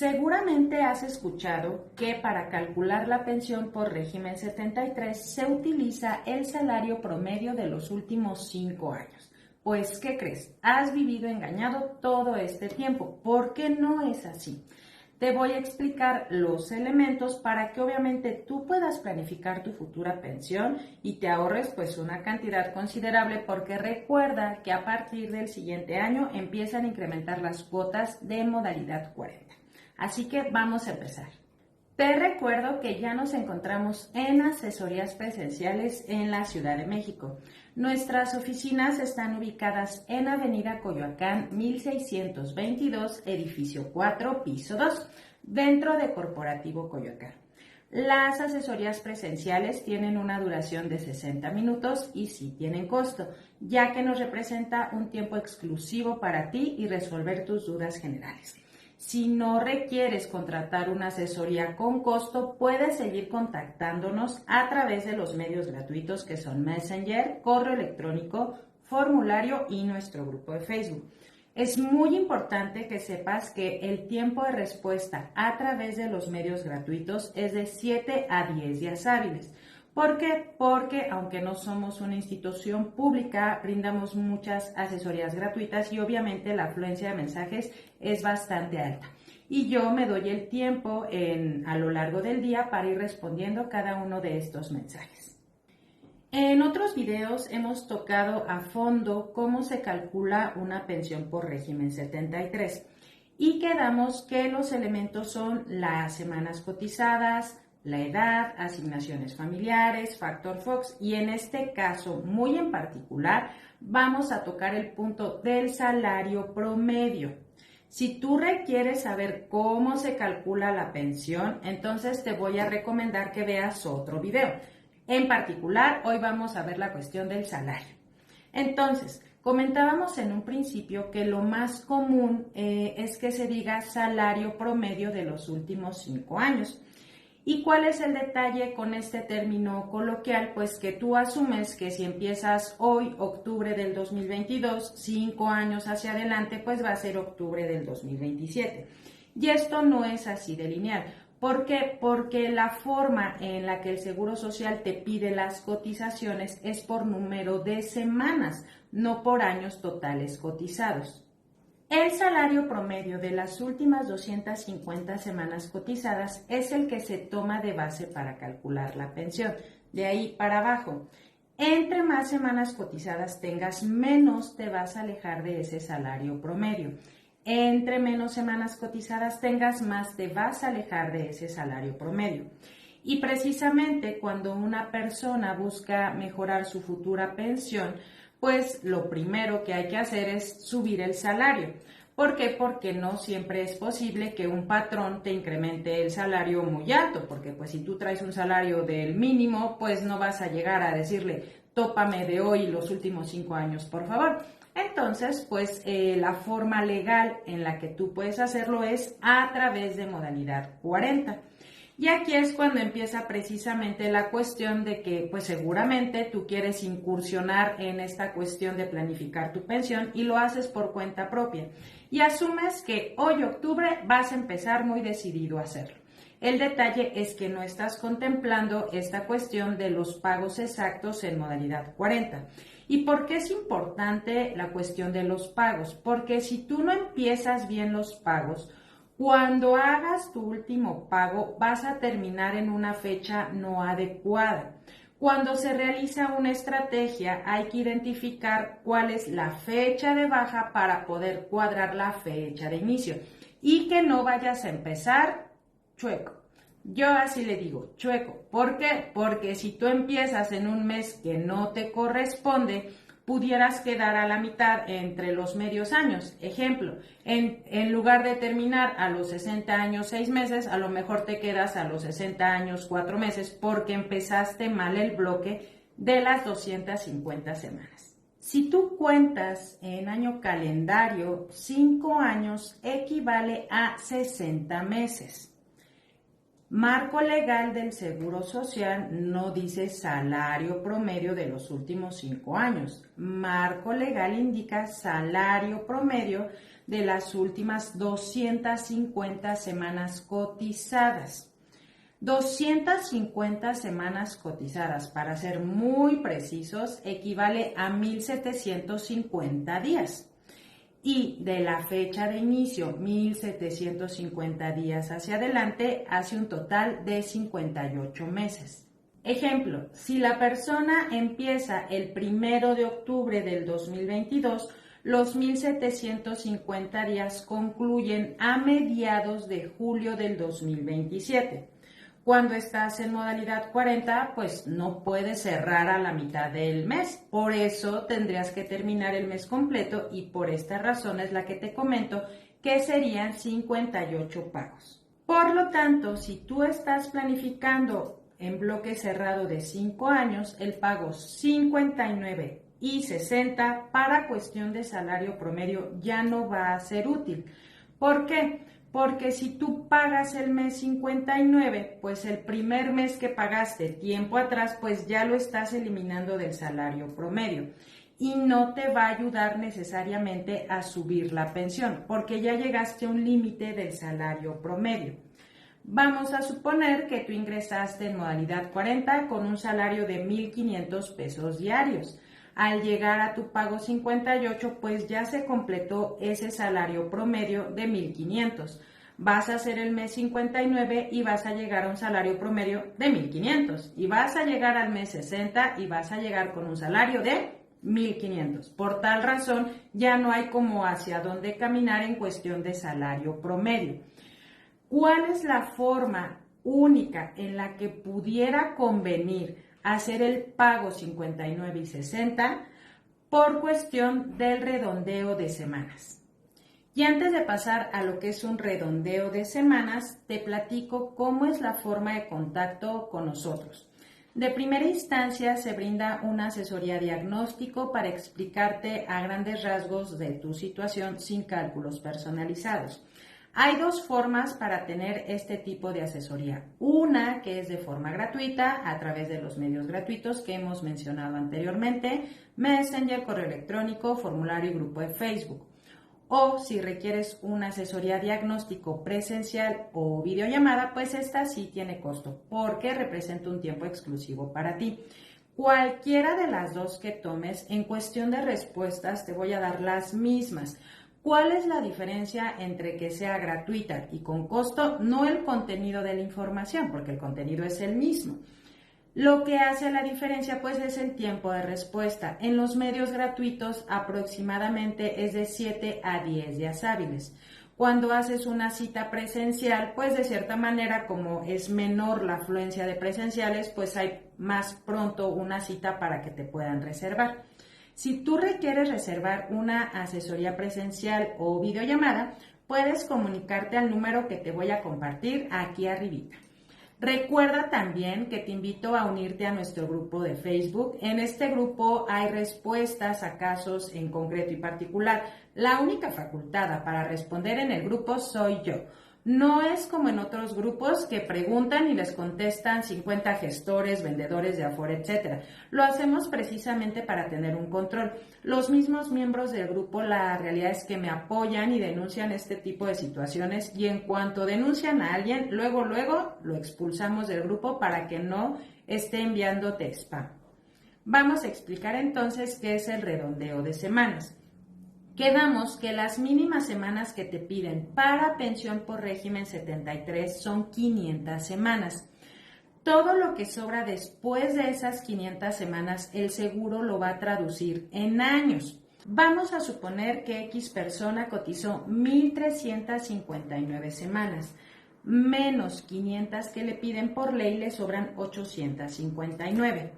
Seguramente has escuchado que para calcular la pensión por régimen 73 se utiliza el salario promedio de los últimos 5 años. Pues, ¿qué crees? Has vivido engañado todo este tiempo. ¿Por qué no es así? Te voy a explicar los elementos para que obviamente tú puedas planificar tu futura pensión y te ahorres pues una cantidad considerable, porque recuerda que a partir del siguiente año empiezan a incrementar las cuotas de modalidad 40. Así que vamos a empezar. Te recuerdo que ya nos encontramos en asesorías presenciales en la Ciudad de México. Nuestras oficinas están ubicadas en Avenida Coyoacán 1622, edificio 4, piso 2, dentro de Corporativo Coyoacán. Las asesorías presenciales tienen una duración de 60 minutos y sí tienen costo, ya que nos representa un tiempo exclusivo para ti y resolver tus dudas generales. Si no requieres contratar una asesoría con costo, puedes seguir contactándonos a través de los medios gratuitos que son Messenger, correo electrónico, formulario y nuestro grupo de Facebook. Es muy importante que sepas que el tiempo de respuesta a través de los medios gratuitos es de 7 a 10 días hábiles. ¿Por qué? Porque aunque no somos una institución pública, brindamos muchas asesorías gratuitas y obviamente la afluencia de mensajes es bastante alta. Y yo me doy el tiempo a lo largo del día para ir respondiendo cada uno de estos mensajes. En otros videos hemos tocado a fondo cómo se calcula una pensión por régimen 73 y quedamos que los elementos son las semanas cotizadas, la edad, asignaciones familiares, factor Fox, y en este caso muy en particular vamos a tocar el punto del salario promedio. Si tú requieres saber cómo se calcula la pensión, entonces te voy a recomendar que veas otro video. En particular, hoy vamos a ver la cuestión del salario. Entonces, comentábamos en un principio que lo más común es que se diga salario promedio de los últimos 5 años. ¿Y cuál es el detalle con este término coloquial? Pues que tú asumes que si empiezas hoy, octubre del 2022, 5 años hacia adelante, pues va a ser octubre del 2027. Y esto no es así de lineal. ¿Por qué? Porque la forma en la que el Seguro Social te pide las cotizaciones es por número de semanas, no por años totales cotizados. El salario promedio de las últimas 250 semanas cotizadas es el que se toma de base para calcular la pensión, de ahí para abajo. Entre más semanas cotizadas tengas, menos te vas a alejar de ese salario promedio. Entre menos semanas cotizadas tengas, más te vas a alejar de ese salario promedio. Y precisamente cuando una persona busca mejorar su futura pensión, pues lo primero que hay que hacer es subir el salario. ¿Por qué? Porque no siempre es posible que un patrón te incremente el salario muy alto, porque pues si tú traes un salario del mínimo, pues no vas a llegar a decirle, tópame de hoy los últimos 5 años, por favor. Entonces, pues la forma legal en la que tú puedes hacerlo es a través de modalidad 40. Y aquí es cuando empieza precisamente la cuestión de que pues seguramente tú quieres incursionar en esta cuestión de planificar tu pensión y lo haces por cuenta propia. Y asumes que hoy octubre vas a empezar muy decidido a hacerlo. El detalle es que no estás contemplando esta cuestión de los pagos exactos en modalidad 40. ¿Y por qué es importante la cuestión de los pagos? Porque si tú no empiezas bien los pagos, cuando hagas tu último pago vas a terminar en una fecha no adecuada. Cuando se realiza una estrategia hay que identificar cuál es la fecha de baja para poder cuadrar la fecha de inicio y que no vayas a empezar chueco. Yo así le digo, chueco. ¿Por qué? Porque si tú empiezas en un mes que no te corresponde, pudieras quedar a la mitad entre los medios años. Ejemplo, en lugar de terminar a los 60 años 6 meses, a lo mejor te quedas a los 60 años 4 meses porque empezaste mal el bloque de las 250 semanas. Si tú cuentas en año calendario, 5 años equivale a 60 meses. Marco legal del Seguro Social no dice salario promedio de los últimos 5 años. Marco legal indica salario promedio de las últimas 250 semanas cotizadas. 250 semanas cotizadas, para ser muy precisos, equivale a 1,750 días. Y de la fecha de inicio, 1,750 días hacia adelante, hace un total de 58 meses. Ejemplo, si la persona empieza el 1 de octubre del 2022, los 1,750 días concluyen a mediados de julio del 2027. Cuando estás en modalidad 40, pues no puedes cerrar a la mitad del mes. Por eso tendrías que terminar el mes completo y por esta razón es la que te comento que serían 58 pagos. Por lo tanto, si tú estás planificando en bloque cerrado de 5 años, el pago 59 y 60 para cuestión de salario promedio ya no va a ser útil. ¿Por qué? Porque si tú pagas el mes 59, pues el primer mes que pagaste tiempo atrás, pues ya lo estás eliminando del salario promedio y no te va a ayudar necesariamente a subir la pensión, porque ya llegaste a un límite del salario promedio. Vamos a suponer que tú ingresaste en modalidad 40 con un salario de 1,500 pesos diarios. Al llegar a tu pago 58, pues ya se completó ese salario promedio de 1,500. Vas a hacer el mes 59 y vas a llegar a un salario promedio de 1,500. Y vas a llegar al mes 60 y vas a llegar con un salario de 1,500. Por tal razón, ya no hay como hacia dónde caminar en cuestión de salario promedio. ¿Cuál es la forma única en la que pudiera convenir hacer el pago 59 y 60? Por cuestión del redondeo de semanas. Y antes de pasar a lo que es un redondeo de semanas, te platico cómo es la forma de contacto con nosotros. De primera instancia se brinda una asesoría diagnóstico para explicarte a grandes rasgos de tu situación sin cálculos personalizados. Hay dos formas para tener este tipo de asesoría. Una que es de forma gratuita a través de los medios gratuitos que hemos mencionado anteriormente, Messenger, correo electrónico, formulario y grupo de Facebook. O si requieres una asesoría diagnóstico presencial o videollamada, pues esta sí tiene costo porque representa un tiempo exclusivo para ti. Cualquiera de las dos que tomes, en cuestión de respuestas te voy a dar las mismas. ¿Cuál es la diferencia entre que sea gratuita y con costo? No el contenido de la información, porque el contenido es el mismo. Lo que hace la diferencia pues es el tiempo de respuesta. En los medios gratuitos aproximadamente es de 7 a 10 días hábiles. Cuando haces una cita presencial, pues de cierta manera, como es menor la afluencia de presenciales, pues hay más pronto una cita para que te puedan reservar. Si tú requieres reservar una asesoría presencial o videollamada, puedes comunicarte al número que te voy a compartir aquí arribita. Recuerda también que te invito a unirte a nuestro grupo de Facebook. En este grupo hay respuestas a casos en concreto y particular. La única facultada para responder en el grupo soy yo. No es como en otros grupos que preguntan y les contestan 50 gestores, vendedores de Afore, etc. Lo hacemos precisamente para tener un control. Los mismos miembros del grupo, la realidad es que me apoyan y denuncian este tipo de situaciones y en cuanto denuncian a alguien, luego lo expulsamos del grupo para que no esté enviándote spam. Vamos a explicar entonces qué es el redondeo de semanas. Quedamos que las mínimas semanas que te piden para pensión por régimen 73 son 500 semanas. Todo lo que sobra después de esas 500 semanas, el seguro lo va a traducir en años. Vamos a suponer que X persona cotizó 1,359 semanas, menos 500 que le piden por ley, le sobran 859.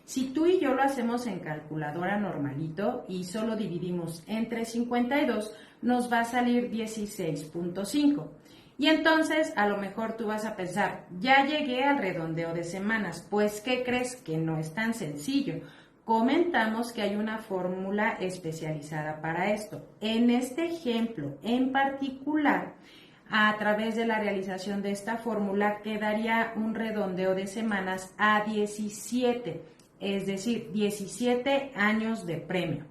Si tú y yo lo hacemos en calculadora normalito y solo dividimos entre 52, nos va a salir 16.5. Y entonces a lo mejor tú vas a pensar, ya llegué al redondeo de semanas. Pues, ¿qué crees? Que no es tan sencillo. Comentamos que hay una fórmula especializada para esto. En este ejemplo en particular, a través de la realización de esta fórmula, quedaría un redondeo de semanas a 17. Es decir, 17 años de premio,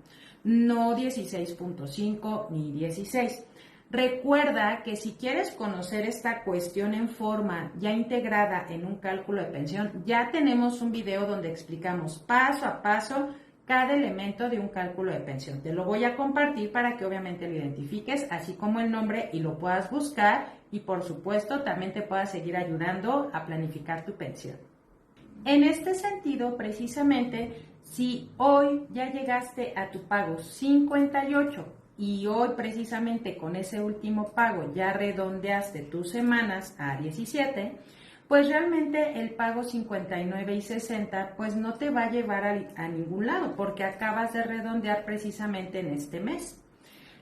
no 16.5 ni 16. Recuerda que si quieres conocer esta cuestión en forma ya integrada en un cálculo de pensión, ya tenemos un video donde explicamos paso a paso cada elemento de un cálculo de pensión. Te lo voy a compartir para que obviamente lo identifiques, así como el nombre, y lo puedas buscar, y por supuesto también te pueda seguir ayudando a planificar tu pensión. En este sentido, precisamente, si hoy ya llegaste a tu pago 58 y hoy precisamente con ese último pago ya redondeaste tus semanas a 17, pues realmente el pago 59 y 60 pues no te va a llevar a ningún lado porque acabas de redondear precisamente en este mes.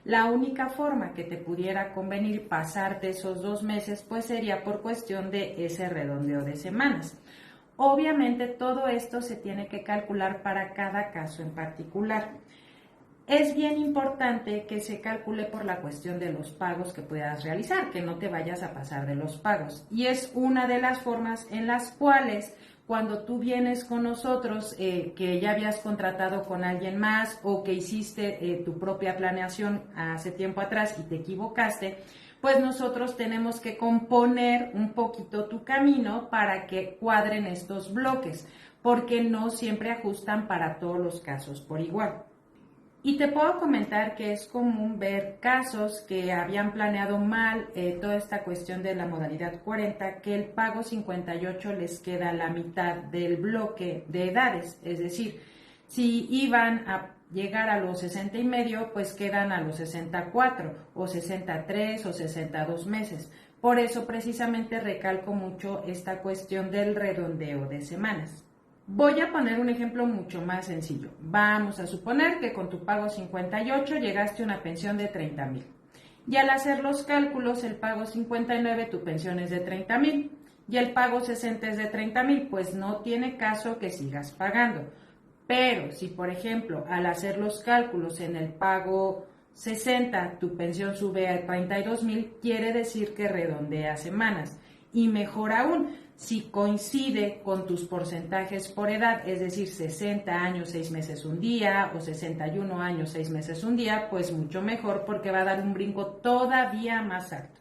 La única forma que te pudiera convenir pasarte esos 2 meses pues sería por cuestión de ese redondeo de semanas. Obviamente todo esto se tiene que calcular para cada caso en particular. Es bien importante que se calcule por la cuestión de los pagos que puedas realizar, que no te vayas a pasar de los pagos. Y es una de las formas en las cuales cuando tú vienes con nosotros, que ya habías contratado con alguien más o que hiciste tu propia planeación hace tiempo atrás y te equivocaste, pues nosotros tenemos que componer un poquito tu camino para que cuadren estos bloques, porque no siempre ajustan para todos los casos por igual. Y te puedo comentar que es común ver casos que habían planeado mal toda esta cuestión de la modalidad 40, que el pago 58 les queda la mitad del bloque de edades, es decir, si iban a llegar a los 60 y medio, pues quedan a los 64 o 63 o 62 meses. Por eso precisamente recalco mucho esta cuestión del redondeo de semanas. Voy a poner un ejemplo mucho más sencillo. Vamos a suponer que con tu pago 58 llegaste a una pensión de 30,000. Y al hacer los cálculos, el pago 59, tu pensión es de 30,000. Y el pago 60 es de 30,000, pues no tiene caso que sigas pagando. Pero si, por ejemplo, al hacer los cálculos en el pago 60, tu pensión sube a 32,000, quiere decir que redondea semanas. Y mejor aún, si coincide con tus porcentajes por edad, es decir, 60 años, 6 meses un día, o 61 años, 6 meses un día, pues mucho mejor porque va a dar un brinco todavía más alto.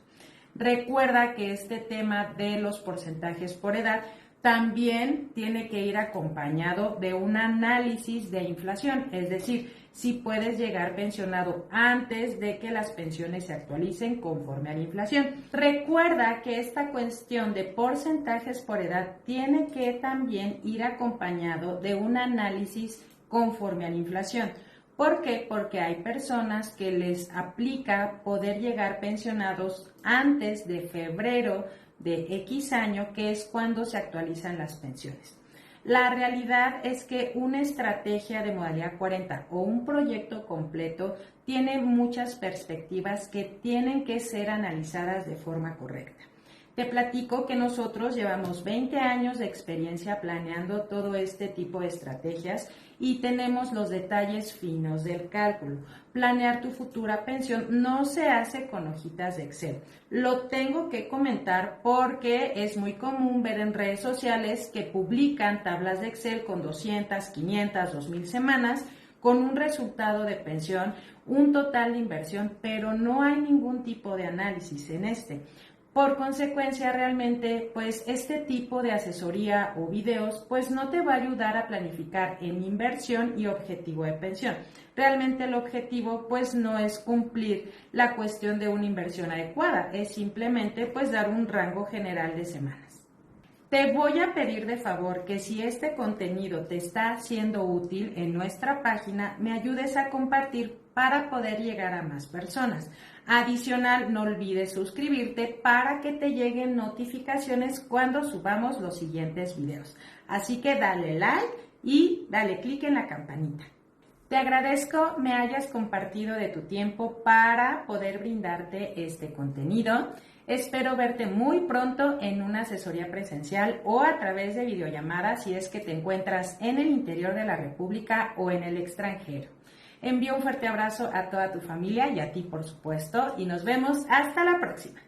Recuerda que este tema de los porcentajes por edad también tiene que ir acompañado de un análisis de inflación, es decir, si puedes llegar pensionado antes de que las pensiones se actualicen conforme a la inflación. Recuerda que esta cuestión de porcentajes por edad tiene que también ir acompañado de un análisis conforme a la inflación. ¿Por qué? Porque hay personas que les aplica poder llegar pensionados antes de febrero de X año, que es cuando se actualizan las pensiones. La realidad es que una estrategia de modalidad 40 o un proyecto completo tiene muchas perspectivas que tienen que ser analizadas de forma correcta. Te platico que nosotros llevamos 20 años de experiencia planeando todo este tipo de estrategias y tenemos los detalles finos del cálculo. Planear tu futura pensión no se hace con hojitas de Excel. Lo tengo que comentar porque es muy común ver en redes sociales que publican tablas de Excel con 200, 500, 2,000 semanas con un resultado de pensión, un total de inversión, pero no hay ningún tipo de análisis en este. Por consecuencia, realmente, pues este tipo de asesoría o videos, pues no te va a ayudar a planificar en inversión y objetivo de pensión. Realmente el objetivo, pues no es cumplir la cuestión de una inversión adecuada, es simplemente, pues dar un rango general de semanas. Te voy a pedir de favor que si este contenido te está siendo útil en nuestra página, me ayudes a compartir para poder llegar a más personas. Adicional, no olvides suscribirte para que te lleguen notificaciones cuando subamos los siguientes videos. Así que dale like y dale clic en la campanita. Te agradezco me hayas compartido de tu tiempo para poder brindarte este contenido. Espero verte muy pronto en una asesoría presencial o a través de videollamada si es que te encuentras en el interior de la República o en el extranjero. Envío un fuerte abrazo a toda tu familia y a ti, por supuesto, y nos vemos hasta la próxima.